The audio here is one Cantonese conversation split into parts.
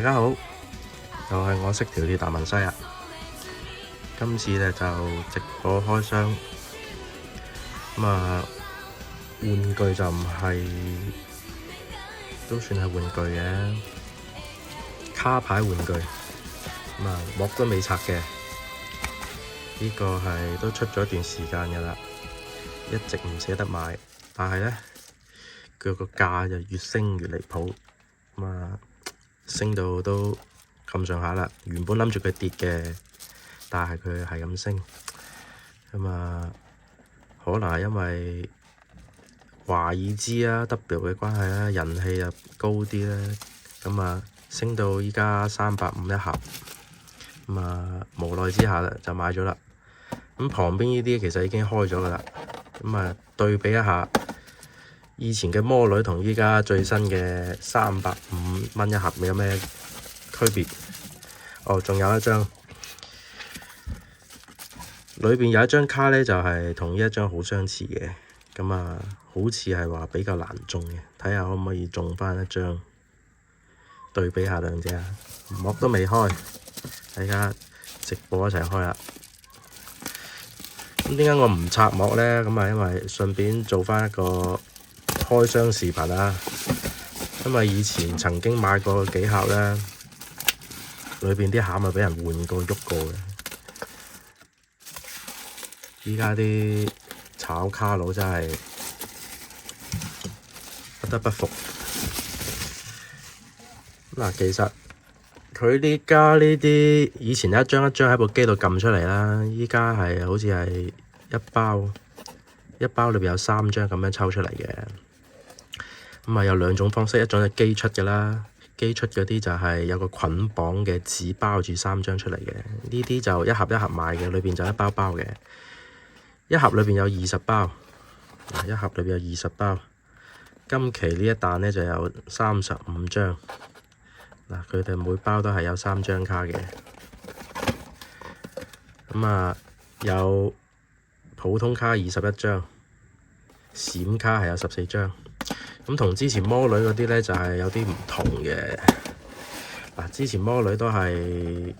大家好，又係我識條鐵達文西啊！今次咧就直播開箱，玩具就唔係，都算係玩具嘅卡牌玩具，膜都未拆嘅，呢個係都出咗一段時間㗎啦，一直唔捨得買，但係咧佢個價就越升越離譜，升到都咁上下啦。原本諗住佢跌嘅，但係佢係咁升，可能係因為華爾茲啊 W 嘅關係啦，人氣又高啲啦，升到依家350一盒，無奈之下就買咗啦。旁邊呢啲其實已經開咗噶啦，對比一下以前嘅魔女同依家最新嘅350蚊一盒有咩區別？仲有一張，裏邊有一張卡咧，就係同呢一張好相似嘅，好似係話比較難中嘅，睇下可唔可以中翻一張，對比下兩隻啊！膜都未開，大家直播一齊開啦。咁點解我唔拆膜咧？因為順便做翻一個開箱視頻啊。因為以前曾經買過幾盒咧，裏邊啲餡俾人換過喐過嘅。依家啲炒卡佬真係不得不服。其實佢呢家呢啲以前一張一張喺部機度撳出嚟啦，依家係好似係一包裏邊有3張咁樣抽出嚟嘅。有兩種方式，一種係機出嘅啦，機出嗰啲就係有個捆綁嘅紙包住3張出嚟嘅，呢啲就一盒一盒買嘅，裏邊就一包包嘅，一盒裏邊有20包，一盒裏邊有20包。今期呢一彈呢就有35張，佢哋每包都係有3張卡嘅，有普通卡21張，閃卡係有14張。同之前魔女嗰啲呢，就係有啲唔同嘅。之前魔女都係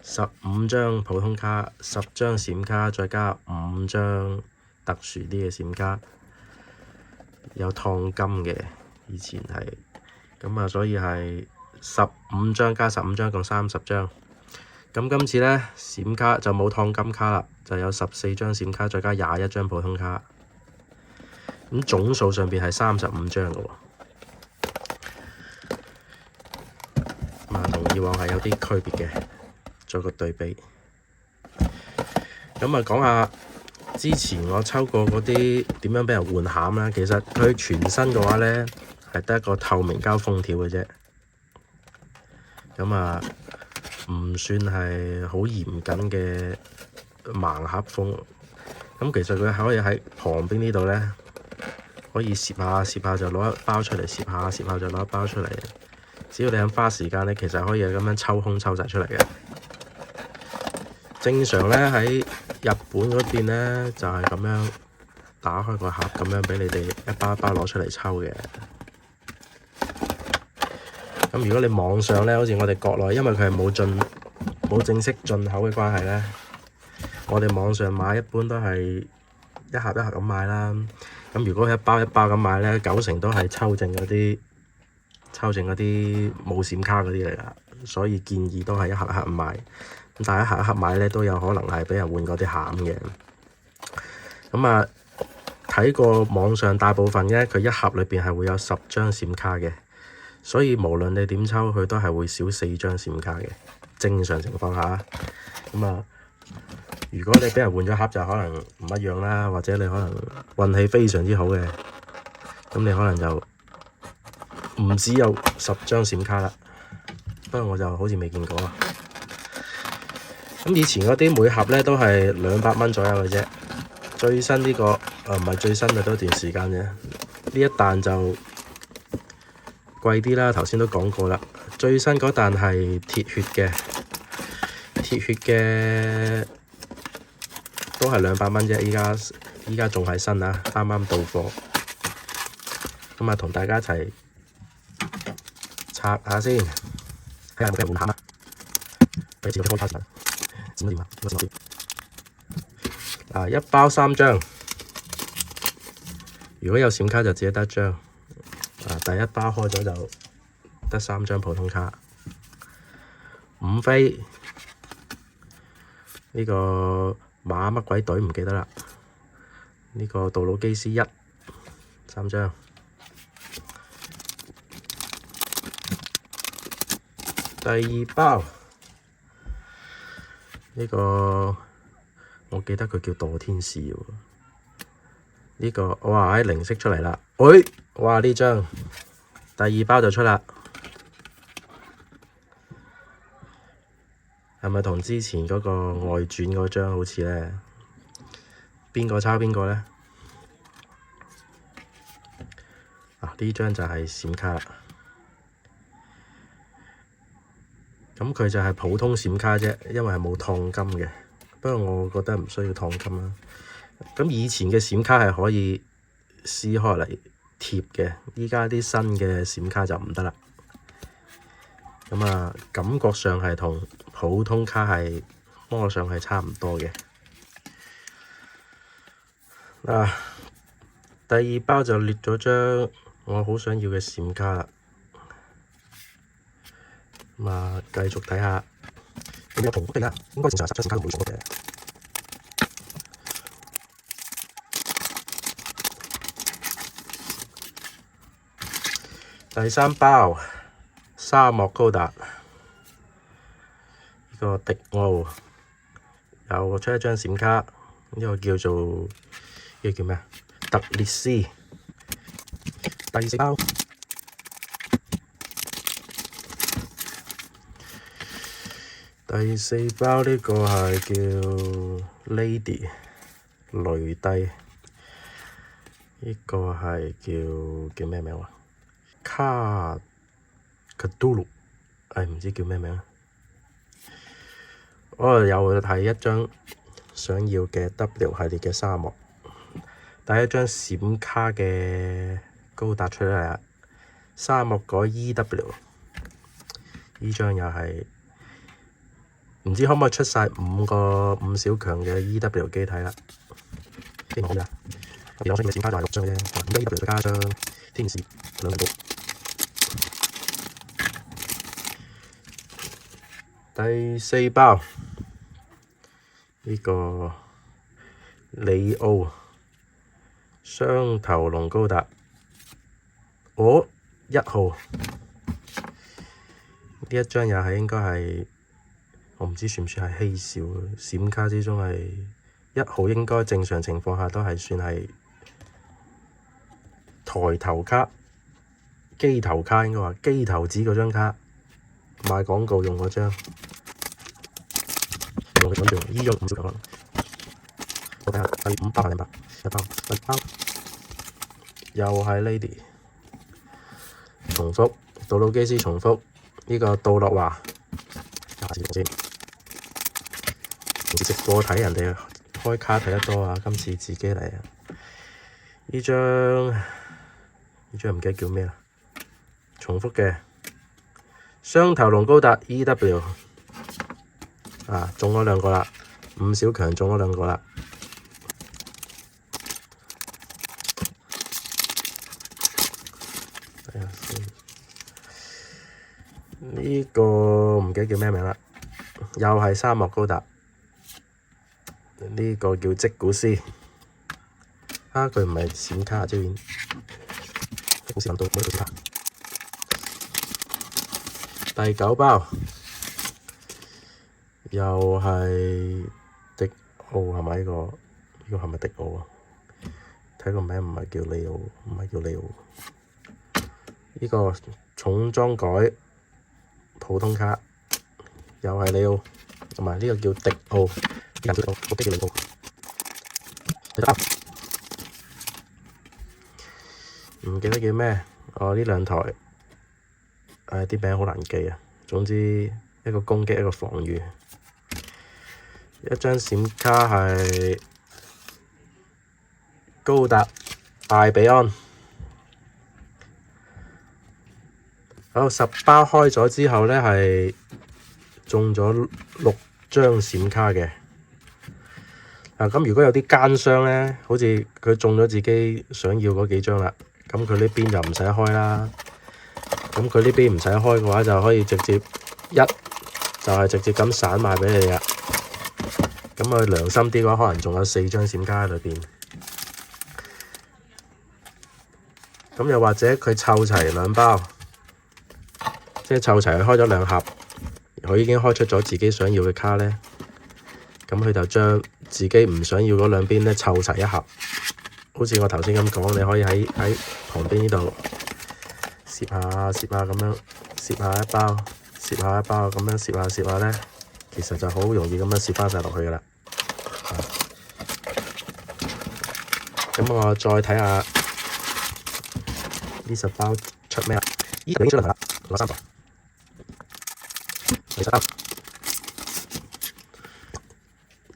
15張普通卡，10張閃卡，再加5張特殊啲嘅閃卡，有燙金嘅。以前係所以係15張加15張共30張。今次呢，閃卡就冇燙金卡啦，就有14張閃卡，再加21張普通卡。總數上邊係35張嘅喎，同以往係有啲區別嘅，做個對比。講下之前我抽過嗰啲點樣俾人換餡啦。其實佢全身嘅話呢，係得一個透明膠封條嘅啫，唔算係好嚴謹嘅盲盒封。其實佢可以喺旁邊呢度呢，可以攝下就攞一包出嚟，攝下就攞一包出嚟。只要你肯花時間咧，其實可以咁樣抽空抽晒出嚟嘅。正常咧喺日本嗰邊咧就係咁樣打開個盒，咁樣俾你哋一包一包攞出嚟抽嘅。如果你網上咧，好似我哋國內，因為佢係冇正式進口嘅關係咧，我哋網上買一般都係一盒一盒咁買啦。如果一包一包咁買咧，90%都係抽剩嗰啲冇閃卡嗰啲嚟啦，所以建議都係一盒一盒買。但係一盒一盒買咧，都有可能係俾人換嗰啲餡嘅。睇過網上大部分咧，佢一盒裏邊係會有10張閃卡嘅，所以無論你點抽，佢都係會少4張閃卡嘅。正常情況下，如果你俾人換咗盒就可能唔一樣啦，或者你可能運氣非常之好嘅，咁你可能就唔只有10張閃卡啦。不過我就好似未見過啊。以前嗰啲每盒咧都係200蚊左右嘅啫。最新呢個唔係最新嘅，都一段時間啫。呢一彈就貴啲啦，頭先都講過啦。最新嗰彈係鐵血嘅。都係200蚊啫，依家仲係新啊，啱啱到貨。同大家一齊拆拍下先，睇下有冇俾人換下啊！第一次我開卡先，剪咗點啊？呢個先一包3張，如果有閃卡就只得1張。第一包開咗就得3張普通卡。5飛呢個馬乜鬼隊唔記得啦。呢個杜魯基斯1 3張。第二包呢個我記得佢叫墮天使喎。呢個哇喺零色出嚟啦，哇呢張第二包就出啦，係咪同之前嗰個外傳嗰張好似呢？邊個抄邊個呢？呢張就係閃卡啦。咁佢就係普通閃卡啫，因為係冇燙金嘅。不過我覺得唔需要燙金啦。咁以前嘅閃卡係可以撕開嚟貼嘅，依家啲新嘅閃卡就唔得啦。咁感覺上係同普通卡係摸上係差唔多嘅。第二包就列咗張我好想要嘅閃卡啦。繼續睇下有冇重複嘅啦，應該正常10張閃卡都唔會重複嘅。第3包沙漠高達，呢個迪奧又出一張閃卡，呢個叫做呢個叫咩啊？特列斯。第4包呢個係叫 Lady 雷帝，呢個係叫咩名啊？卡杜魯，唔知叫咩名。我又睇一張想要嘅 W 系列嘅沙漠，第一張閃卡嘅高達出嚟啦，沙漠改 EW， 呢張又係唔知可唔可以出晒5小強嘅 EW 機體啦？希望可以啦。而我出嘅閃卡就係6張嘅啫，5EW 再加張天使2個。第4包呢個里奧雙頭龍高達1號，呢一張又係應該係我唔知算唔算係稀少閃卡之中係1號，應該正常情況下都係算係抬頭卡、機頭卡，應該話機頭紙嗰張卡，賣廣告用嗰張。用呢張5小強，我睇下第5包係咪？1包，第包又係 Lady 重複，杜魯基斯重複，呢個杜樂華下次先。平時直播睇人哋開卡睇得多啊，今次自己嚟啊！呢張唔記得叫咩啦，重複嘅雙頭龍高達 EW。中咗2個啦，5小強中咗2個啦。睇下先，呢個唔記得叫咩名啦，又係沙漠高達。呢個叫積古斯，佢唔係閃卡啫，好似諗到冇閃卡。第9包。又係迪奧係咪呢個？呢個係咪迪奧啊？睇個名唔係叫利奧，唔係叫利奧。呢個重裝改普通卡，又係利奧，同埋呢個叫迪奧，呢個叫我記住利奧。唔記得叫咩？呢2台，啲名好難記啊。總之一個攻擊，一個防禦。一張閃卡係高達艾比安，好，10包開咗之後呢，係中咗6張閃卡嘅。咁如果有啲奸商呢，好似佢中咗自己想要嗰幾張啦，咁佢呢邊就唔使開啦。咁佢呢邊唔使開嘅話，就可以直接就係直接咁散賣俾你啦。咁佢良心啲嘅話，可能仲有4張閃卡喺裏邊。咁又或者佢湊齊2包，即係湊齊佢開咗2盒，佢已經開出咗自己想要嘅卡呢。咁佢就將自己唔想要嗰兩邊咧湊齊1盒，好似我頭先咁講，你可以喺旁邊呢度攝下咁樣，攝下一包，攝下一包，咁樣攝下咧，其實就好容易咁樣攝翻晒落去噶啦。咁我再睇下呢10包出咩啦？已經出嚟啦，攞3個，第3包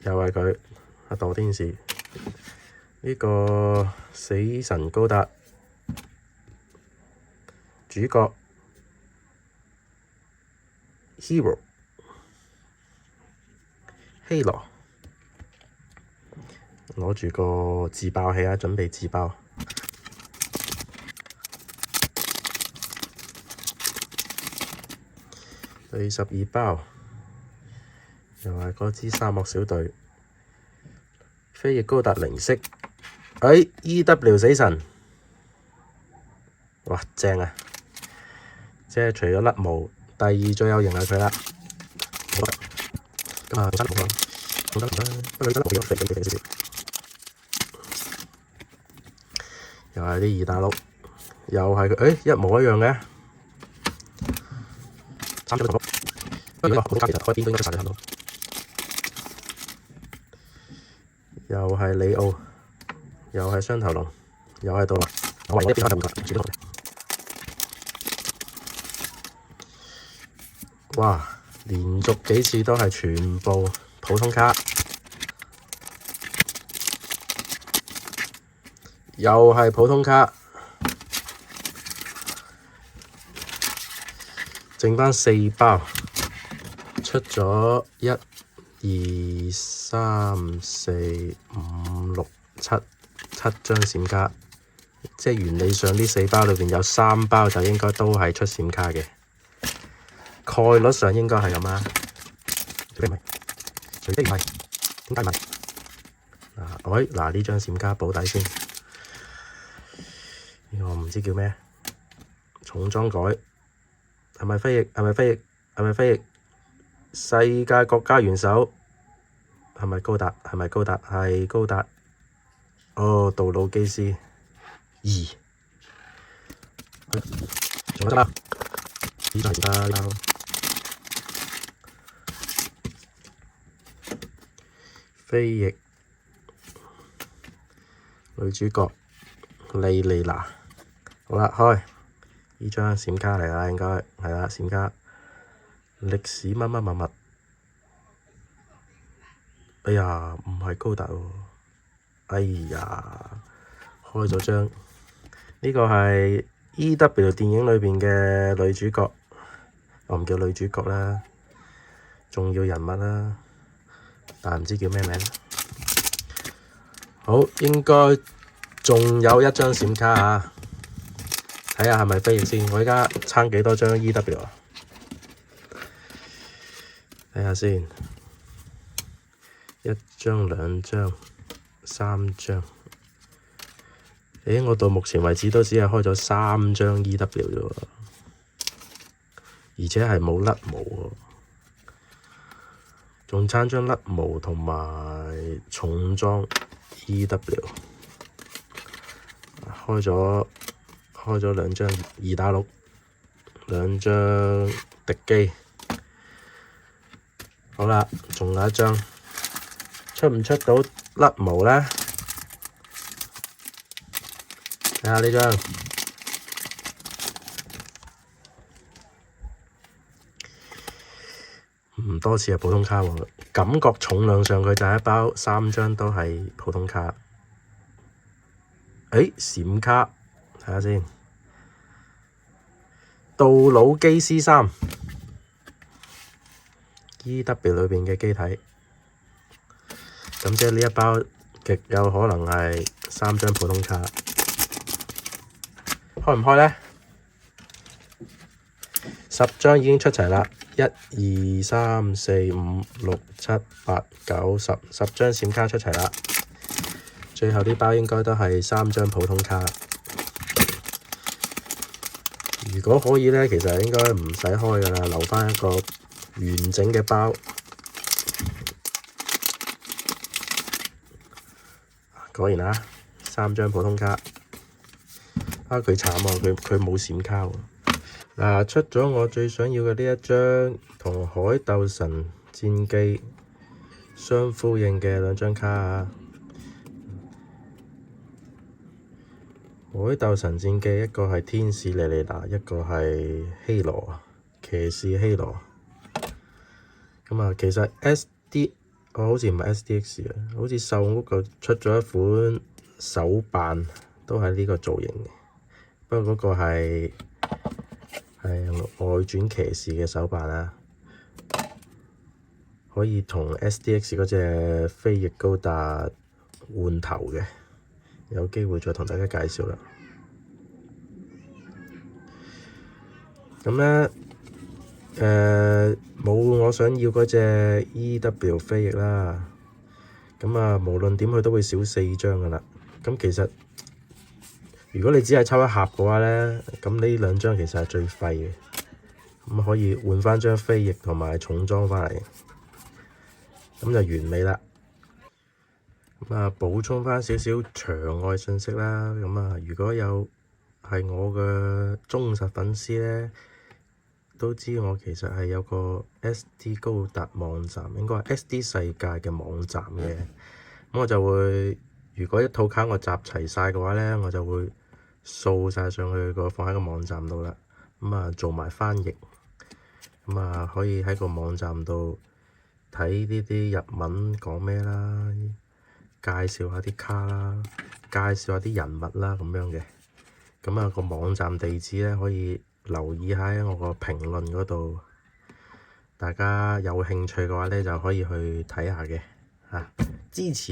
又係佢阿墮天使呢個死神高達主角 Hero 希羅攞住個自爆器啊，準備自爆。第12包又係嗰支沙漠小隊飛翼高達零式，EW 死神，哇正啊！即係除咗甩毛，第2最有型係佢啦。好啦，咁啊，冇得，不過甩毛肥少少。又係啲2打6，又係佢，一模一樣嘅。3張都同幅，不過普通卡其實開邊都應該都曬到。又係里奧，又係雙頭龍，又係杜蘭。我為咗邊個就唔該，全部都同嘅。哇！連續幾次都係全部普通卡，又係普通卡，剩返4包，出咗1、2、3、4、5、6、7張閃卡，即係原理上呢4包裏邊有3包就應該都係出閃卡嘅，概率上應該係咁啊。除非唔係，點解唔係？嗱呢張閃卡保底先，呢個唔知叫咩，重裝改係咪飛翼？係咪飛翼？係咪飛翼？世界國家元首係咪高達？係咪高達？係高達。哦，杜魯基斯2，仲有得啦，呢張係得啦。飛翼女主角莉莉娜，好啦，開呢張閃卡嚟啦，應該係啦，閃卡歷史乜乜物物，哎呀，唔係高達喎，哎呀，開咗張呢個係 EW 電影裏邊嘅女主角，我唔叫女主角啦，重要人物啦。但唔知叫咩名。好，應該仲有1張閃卡啊！睇下係咪飛翼先。我而家撐幾多張 EW 啊？睇下先，1張、2張、3張。我到目前為止都只係開咗3張 EW 啫喎，而且係冇甩毛喎。仲差張甩毛同埋重裝 EW， 開咗2張2打6， 2張敵機，好啦，仲有1張，出唔出到甩毛呢？睇下呢張。唔多似係普通卡喎，感覺重量上佢就係一包3張都係普通卡。閃卡睇下先，杜魯基斯3 EW 裏邊嘅機體，咁即係呢一包極有可能係3張普通卡，開唔開呢？10張已經出齊啦，1、2、3、4、5、6、7、8、9、10，10張閃卡出齊啦。最後呢包應該都係3張普通卡。如果可以呢，其實應該唔使開㗎啦，留返一個完整嘅包。果然啊，3張普通卡。佢慘喎，佢冇閃卡喎。嗱，出咗我最想要嘅呢一張同海鬥神戰記相呼應嘅2張卡啊！海鬥神戰記一個係天使莉莉娜，一個係希羅騎士希羅。咁啊，其實 好似唔係 SDX 啊，好似秀屋個出咗一款手辦，都係呢個造型嘅。不過嗰個係外傳騎士嘅手辦啊，可以同 SDX 嗰隻飛翼高達換頭嘅。有機會再同大家介紹啦。咁咧，冇我想要嗰隻 EW 飛翼啦。咁啊，無論點佢都會少4張噶啦。咁其實如果你只係抽一盒嘅話咧，咁呢2張其實係最廢嘅。咁可以換翻張飛翼同埋重裝翻嚟，咁就完美啦。咁啊，補充翻少少場外信息啦。咁啊，如果有係我嘅忠實粉絲咧，都知我其實係有個 SD 高達網站，應該係 SD 世界嘅網站嘅。咁我就會，如果一套卡我集齊晒嘅話咧，我就會掃晒上去放喺個網站度啦。咁啊，做埋翻譯，咁啊可以喺個網站度睇呢啲日文講咩啦。介紹下啲卡啦，介紹下啲人物啦咁樣嘅。咁啊，個網站地址咧可以留意下喺我個評論嗰度，大家有興趣嘅話咧就可以去睇下嘅嚇，支持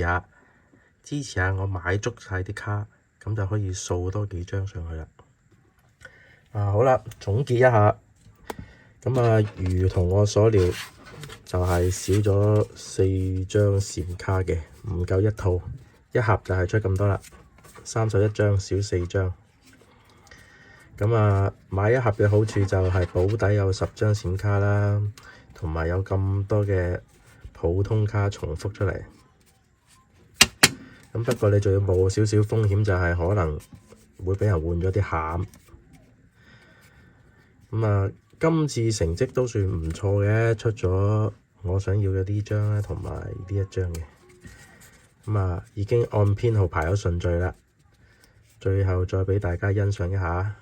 下我買足晒啲卡，咁就可以掃多幾張上去啦。好啦，總結一下，咁啊，如同我所料，就係少咗4張閃卡嘅，唔夠1套，一盒就係出咁多啦，31張少4張。咁啊，買一盒嘅好處就係保底有10張閃卡啦，同埋有咁多嘅普通卡重複出嚟。咁不過你仲要冒少少風險，就係可能會俾人換咗啲餡。咁啊，今次成績都算唔錯嘅，出咗我想要嘅呢張咧，同埋呢一張嘅。咁啊，已經按編號排咗順序啦。最後再俾大家欣賞一下。